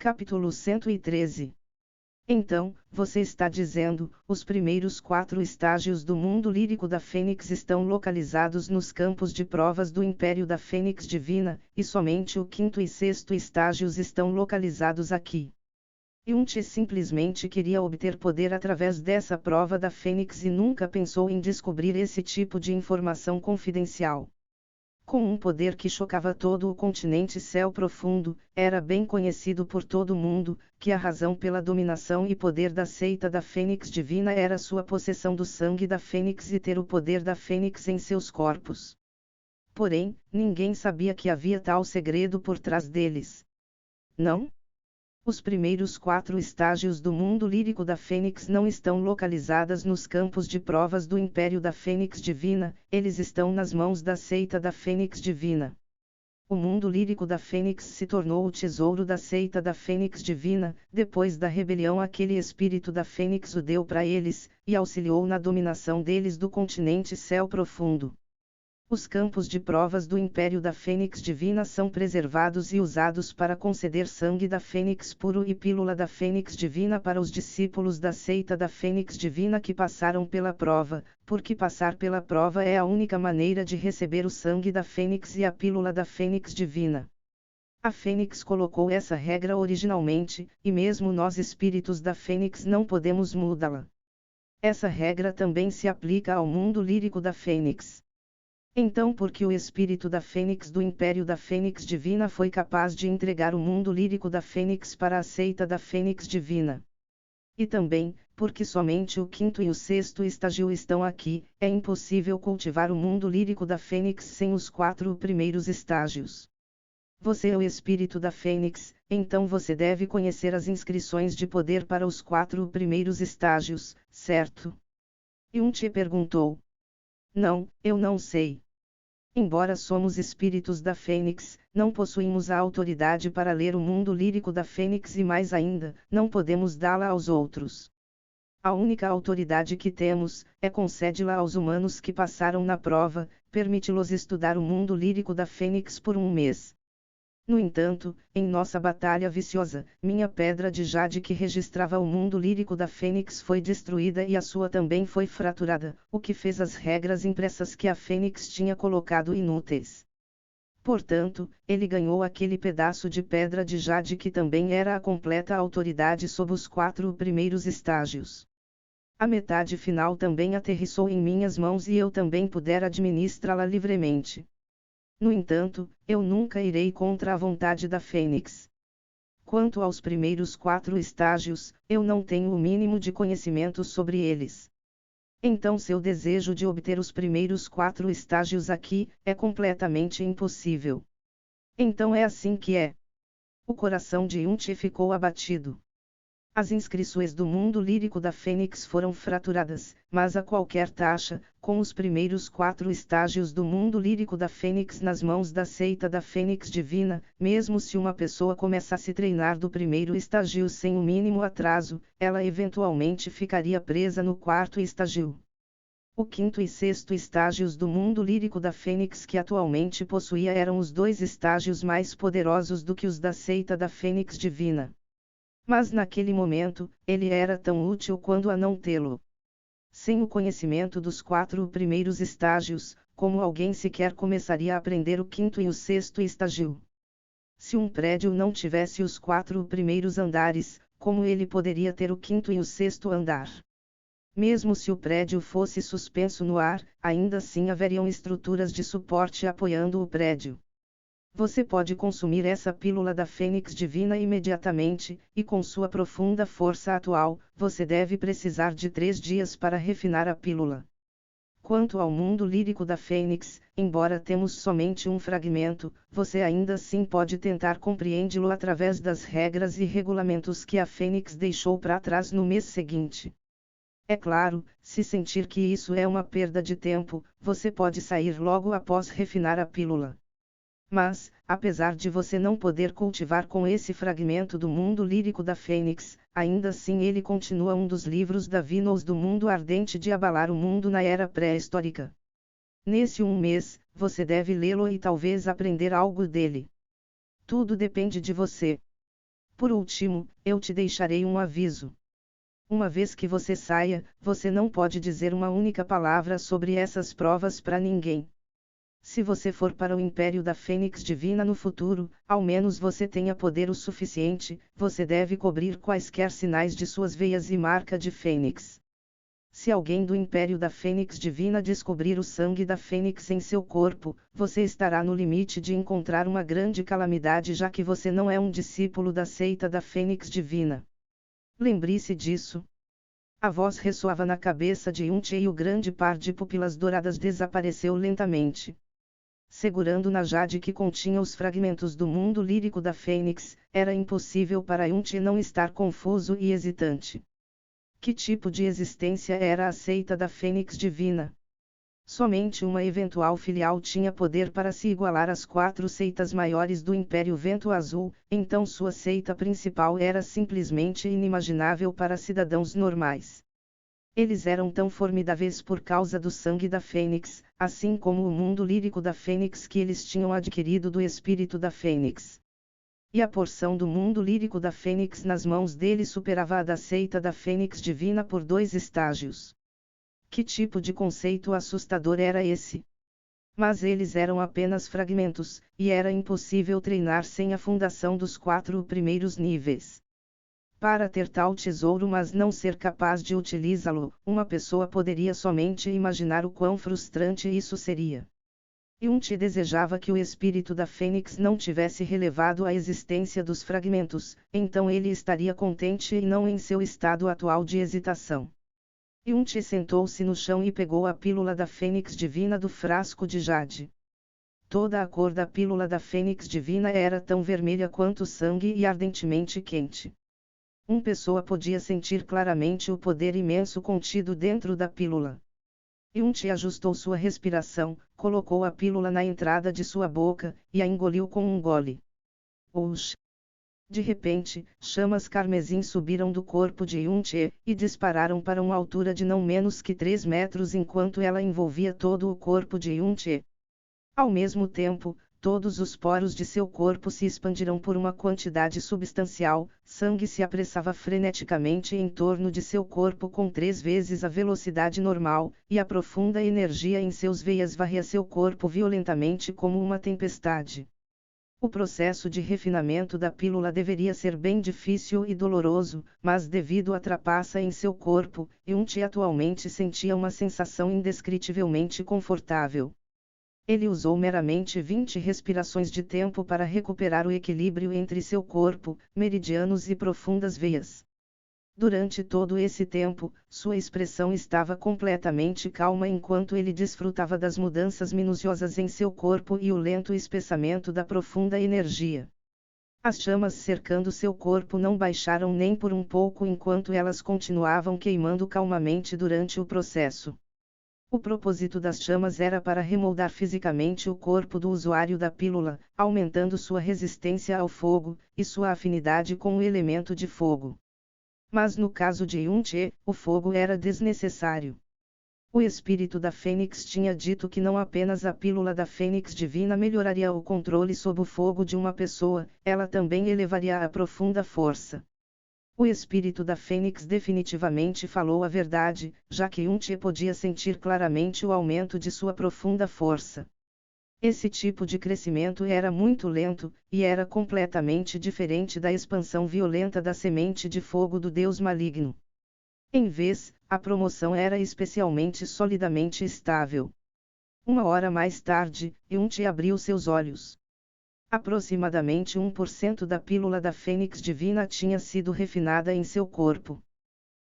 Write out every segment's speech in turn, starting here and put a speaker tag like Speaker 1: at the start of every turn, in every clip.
Speaker 1: Capítulo 113. Então, você está dizendo, os primeiros 4 estágios do mundo lírico da Fênix estão localizados nos campos de provas do Império da Fênix Divina, e somente o 5º e 6º estágios estão localizados aqui. Yunchi simplesmente queria obter poder através dessa prova da Fênix e nunca pensou em descobrir esse tipo de informação confidencial. Com um poder que chocava todo o continente Céu Profundo, era bem conhecido por todo mundo, que a razão pela dominação e poder da seita da Fênix Divina era sua possessão do sangue da Fênix e ter o poder da Fênix em seus corpos. Porém, ninguém sabia que havia tal segredo por trás deles. Não? Os primeiros 4 estágios do mundo lírico da Fênix não estão localizados nos campos de provas do Império da Fênix Divina, eles estão nas mãos da seita da Fênix Divina. O mundo lírico da Fênix se tornou o tesouro da seita da Fênix Divina, depois da rebelião aquele espírito da Fênix o deu para eles, e auxiliou na dominação deles do continente Céu Profundo. Os campos de provas do Império da Fênix Divina são preservados e usados para conceder sangue da Fênix puro e pílula da Fênix Divina para os discípulos da seita da Fênix Divina que passaram pela prova, porque passar pela prova é a única maneira de receber o sangue da Fênix e a pílula da Fênix Divina. A Fênix colocou essa regra originalmente, e mesmo nós espíritos da Fênix não podemos mudá-la. Essa regra também se aplica ao mundo lírico da Fênix. Então, porque o espírito da Fênix do Império da Fênix Divina foi capaz de entregar o mundo lírico da Fênix para a seita da Fênix Divina. E também, porque somente o 5º e o 6º estágio estão aqui, é impossível cultivar o mundo lírico da Fênix sem os 4 primeiros estágios. Você é o espírito da Fênix, então você deve conhecer as inscrições de poder para os 4 primeiros estágios, certo? Yunchi perguntou. Não, eu não sei. Embora somos espíritos da Fênix, não possuímos a autoridade para ler o mundo lírico da Fênix e mais ainda, não podemos dá-la aos outros. A única autoridade que temos, é concede-la aos humanos que passaram na prova, permite-los estudar o mundo lírico da Fênix por 1 mês. No entanto, em nossa batalha viciosa, minha pedra de jade que registrava o mundo lírico da Fênix foi destruída e a sua também foi fraturada, o que fez as regras impressas que a Fênix tinha colocado inúteis. Portanto, ele ganhou aquele pedaço de pedra de jade que também era a completa autoridade sob os 4 primeiros estágios. A metade final também aterrissou em minhas mãos e eu também puder administrá-la livremente. No entanto, eu nunca irei contra a vontade da Fênix. Quanto aos primeiros 4 estágios, eu não tenho o mínimo de conhecimento sobre eles. Então seu desejo de obter os primeiros 4 estágios aqui, é completamente impossível. Então é assim que é. O coração de Yunchi ficou abatido. As inscrições do mundo lírico da Fênix foram fraturadas, mas a qualquer taxa, com os primeiros 4 estágios do mundo lírico da Fênix nas mãos da seita da Fênix Divina, mesmo se uma pessoa começasse a treinar do primeiro estágio sem o mínimo atraso, ela eventualmente ficaria presa no 4º estágio. O 5º e 6º estágios do mundo lírico da Fênix que atualmente possuía eram os 2 estágios mais poderosos do que os da seita da Fênix Divina. Mas naquele momento, ele era tão útil quanto a não tê-lo. Sem o conhecimento dos 4 primeiros estágios, como alguém sequer começaria a aprender o 5º e o 6º estágio? Se um prédio não tivesse os 4 primeiros andares, como ele poderia ter o 5º e o 6º andar? Mesmo se o prédio fosse suspenso no ar, ainda assim haveriam estruturas de suporte apoiando o prédio. Você pode consumir essa pílula da Fênix Divina imediatamente, e com sua profunda força atual, você deve precisar de 3 dias para refinar a pílula. Quanto ao mundo lírico da Fênix, embora temos somente um fragmento, você ainda assim pode tentar compreendê-lo através das regras e regulamentos que a Fênix deixou para trás no mês seguinte. É claro, se sentir que isso é uma perda de tempo, você pode sair logo após refinar a pílula. Mas, apesar de você não poder cultivar com esse fragmento do mundo lírico da Fênix, ainda assim ele continua um dos livros da Vinos do mundo ardente de abalar o mundo na era pré-histórica. Nesse 1 mês, você deve lê-lo e talvez aprender algo dele. Tudo depende de você. Por último, eu te deixarei um aviso. Uma vez que você saia, você não pode dizer uma única palavra sobre essas provas para ninguém. Se você for para o Império da Fênix Divina no futuro, ao menos você tenha poder o suficiente, você deve cobrir quaisquer sinais de suas veias e marca de Fênix. Se alguém do Império da Fênix Divina descobrir o sangue da Fênix em seu corpo, você estará no limite de encontrar uma grande calamidade, já que você não é um discípulo da seita da Fênix Divina. Lembre-se disso. A voz ressoava na cabeça de Yunche e o grande par de pupilas douradas desapareceu lentamente. Segurando na jade que continha os fragmentos do mundo lírico da Fênix, era impossível para Yunche não estar confuso e hesitante. Que tipo de existência era a seita da Fênix Divina? Somente uma eventual filial tinha poder para se igualar às 4 seitas maiores do Império Vento Azul, então sua seita principal era simplesmente inimaginável para cidadãos normais. Eles eram tão formidáveis por causa do sangue da Fênix, assim como o mundo lírico da Fênix que eles tinham adquirido do espírito da Fênix. E a porção do mundo lírico da Fênix nas mãos deles superava a da seita da Fênix Divina por 2 estágios. Que tipo de conceito assustador era esse? Mas eles eram apenas fragmentos, e era impossível treinar sem a fundação dos 4 primeiros níveis. Para ter tal tesouro mas não ser capaz de utilizá-lo, uma pessoa poderia somente imaginar o quão frustrante isso seria. Yunche desejava que o espírito da Fênix não tivesse relevado a existência dos fragmentos, então ele estaria contente e não em seu estado atual de hesitação. Yunche sentou-se no chão e pegou a pílula da Fênix Divina do frasco de jade. Toda a cor da pílula da Fênix Divina era tão vermelha quanto o sangue e ardentemente quente. Uma pessoa podia sentir claramente o poder imenso contido dentro da pílula. Yunche ajustou sua respiração, colocou a pílula na entrada de sua boca, e a engoliu com um gole. Oxi! De repente, chamas carmesim subiram do corpo de Yunche, e dispararam para uma altura de não menos que 3 metros enquanto ela envolvia todo o corpo de Yunche. Ao mesmo tempo, todos os poros de seu corpo se expandiram por uma quantidade substancial, sangue se apressava freneticamente em torno de seu corpo com 3 vezes a velocidade normal, e a profunda energia em seus veias varria seu corpo violentamente como uma tempestade. O processo de refinamento da pílula deveria ser bem difícil e doloroso, mas devido à trapaça em seu corpo, Yunche atualmente sentia uma sensação indescritivelmente confortável. Ele usou meramente 20 respirações de tempo para recuperar o equilíbrio entre seu corpo, meridianos e profundas veias. Durante todo esse tempo, sua expressão estava completamente calma enquanto ele desfrutava das mudanças minuciosas em seu corpo e o lento espessamento da profunda energia. As chamas cercando seu corpo não baixaram nem por um pouco enquanto elas continuavam queimando calmamente durante o processo. O propósito das chamas era para remoldar fisicamente o corpo do usuário da pílula, aumentando sua resistência ao fogo, e sua afinidade com o elemento de fogo. Mas no caso de Yunche, o fogo era desnecessário. O espírito da Fênix tinha dito que não apenas a pílula da Fênix Divina melhoraria o controle sob o fogo de uma pessoa, ela também elevaria a profunda força. O espírito da Fênix definitivamente falou a verdade, já que Yunche podia sentir claramente o aumento de sua profunda força. Esse tipo de crescimento era muito lento, e era completamente diferente da expansão violenta da semente de fogo do deus maligno. Em vez, a promoção era especialmente solidamente estável. 1 hora mais tarde, Yunche abriu seus olhos. Aproximadamente 1% da pílula da Fênix Divina tinha sido refinada em seu corpo.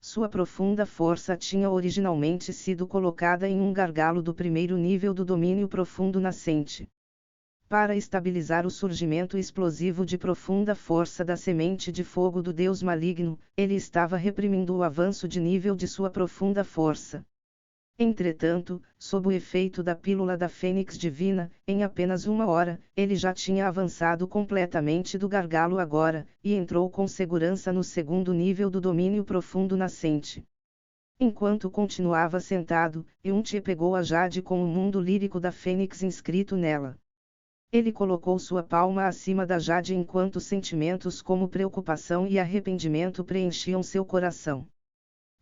Speaker 1: Sua profunda força tinha originalmente sido colocada em um gargalo do primeiro nível do domínio profundo nascente. Para estabilizar o surgimento explosivo de profunda força da semente de fogo do deus maligno, ele estava reprimindo o avanço de nível de sua profunda força. Entretanto, sob o efeito da pílula da Fênix Divina, em apenas 1 hora, ele já tinha avançado completamente do gargalo agora, e entrou com segurança no segundo nível do domínio profundo nascente. Enquanto continuava sentado, Yunche pegou a jade com o mundo lírico da Fênix inscrito nela. Ele colocou sua palma acima da Jade enquanto sentimentos como preocupação e arrependimento preenchiam seu coração.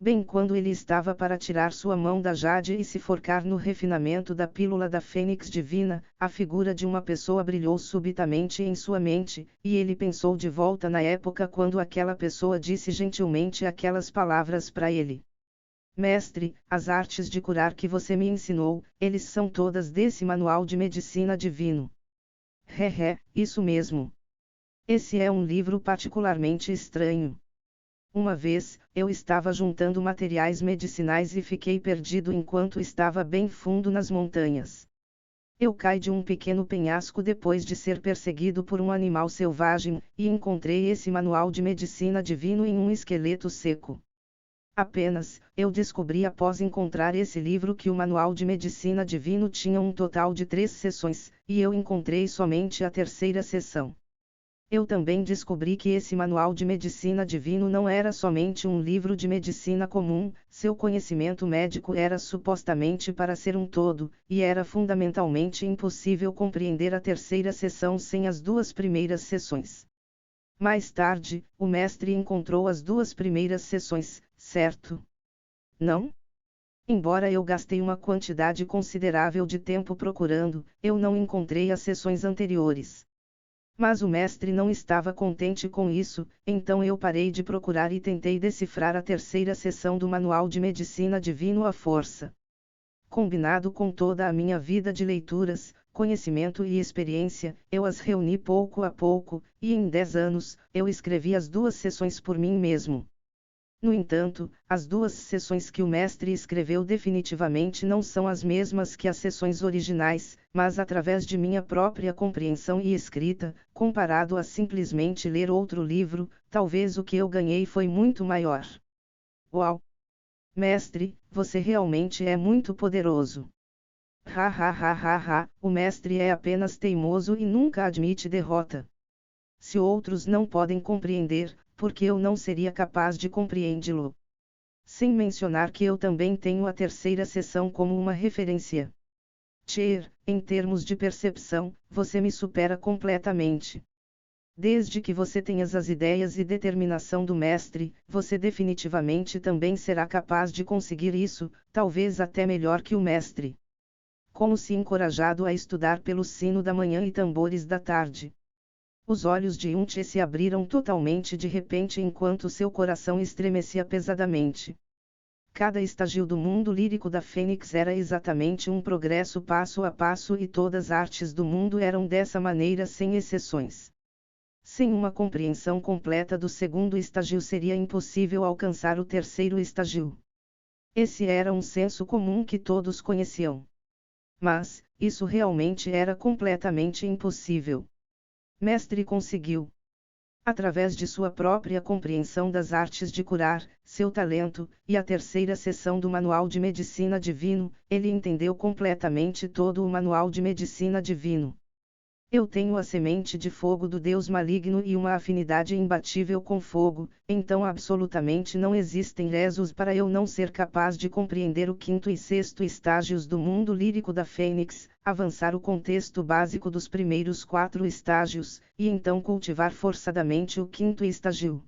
Speaker 1: Bem quando ele estava para tirar sua mão da Jade e se focar no refinamento da pílula da Fênix Divina, a figura de uma pessoa brilhou subitamente em sua mente, e ele pensou de volta na época quando aquela pessoa disse gentilmente aquelas palavras para ele. Mestre, as artes de curar que você me ensinou, eles são todas desse manual de medicina divino. Isso mesmo. Esse é um livro particularmente estranho. Uma vez, eu estava juntando materiais medicinais e fiquei perdido enquanto estava bem fundo nas montanhas. Eu caí de um pequeno penhasco depois de ser perseguido por um animal selvagem, e encontrei esse manual de medicina divino em um esqueleto seco. Apenas, eu descobri após encontrar esse livro que o Manual de Medicina Divino tinha um total de 3 seções, e eu encontrei somente a terceira seção. Eu também descobri que esse Manual de Medicina Divino não era somente um livro de medicina comum, seu conhecimento médico era supostamente para ser um todo, e era fundamentalmente impossível compreender a terceira seção sem as 2 primeiras seções. Mais tarde, o mestre encontrou as 2 primeiras seções, certo? Não? Embora eu gastei uma quantidade considerável de tempo procurando, eu não encontrei as seções anteriores. Mas o mestre não estava contente com isso, então eu parei de procurar e tentei decifrar a terceira seção do Manual de Medicina Divino à força. Combinado com toda a minha vida de leituras, conhecimento e experiência, eu as reuni pouco a pouco, e em 10 anos, eu escrevi as 2 seções por mim mesmo. No entanto, as 2 seções que o mestre escreveu definitivamente não são as mesmas que as seções originais, mas através de minha própria compreensão e escrita, comparado a simplesmente ler outro livro, talvez o que eu ganhei foi muito maior. Uau! Mestre, você realmente é muito poderoso. O mestre é apenas teimoso e nunca admite derrota. Se outros não podem compreender, porque eu não seria capaz de compreendê-lo. Sem mencionar que eu também tenho a terceira seção como uma referência. Cher, em termos de percepção, você me supera completamente. Desde que você tenhas as ideias e determinação do mestre, você definitivamente também será capaz de conseguir isso, talvez até melhor que o mestre. Como se encorajado a estudar pelo sino da manhã e tambores da tarde. Os olhos de Yunche se abriram totalmente de repente enquanto seu coração estremecia pesadamente. Cada estágio do mundo lírico da Fênix era exatamente um progresso passo a passo e todas as artes do mundo eram dessa maneira sem exceções. Sem uma compreensão completa do segundo estágio seria impossível alcançar o terceiro estágio. Esse era um senso comum que todos conheciam. Mas, isso realmente era completamente impossível. Mestre conseguiu. Através de sua própria compreensão das artes de curar, seu talento, e a terceira seção do Manual de Medicina Divino, ele entendeu completamente todo o Manual de Medicina Divino. Eu tenho a semente de fogo do Deus maligno e uma afinidade imbatível com fogo, então absolutamente não existem rezos para eu não ser capaz de compreender o quinto e sexto estágios do mundo lírico da Fênix, avançar o contexto básico dos primeiros 4 estágios, e então cultivar forçadamente o quinto estágio.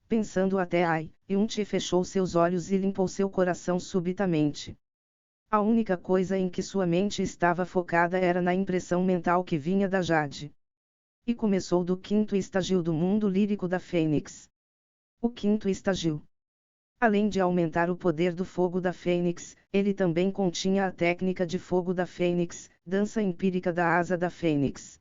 Speaker 1: Pensando até Yunche fechou seus olhos e limpou seu coração subitamente. A única coisa em que sua mente estava focada era na impressão mental que vinha da Jade. E começou do quinto estágio do mundo lírico da Fênix. O quinto estágio. Além de aumentar o poder do fogo da Fênix, ele também continha a técnica de fogo da Fênix, dança empírica da asa da Fênix.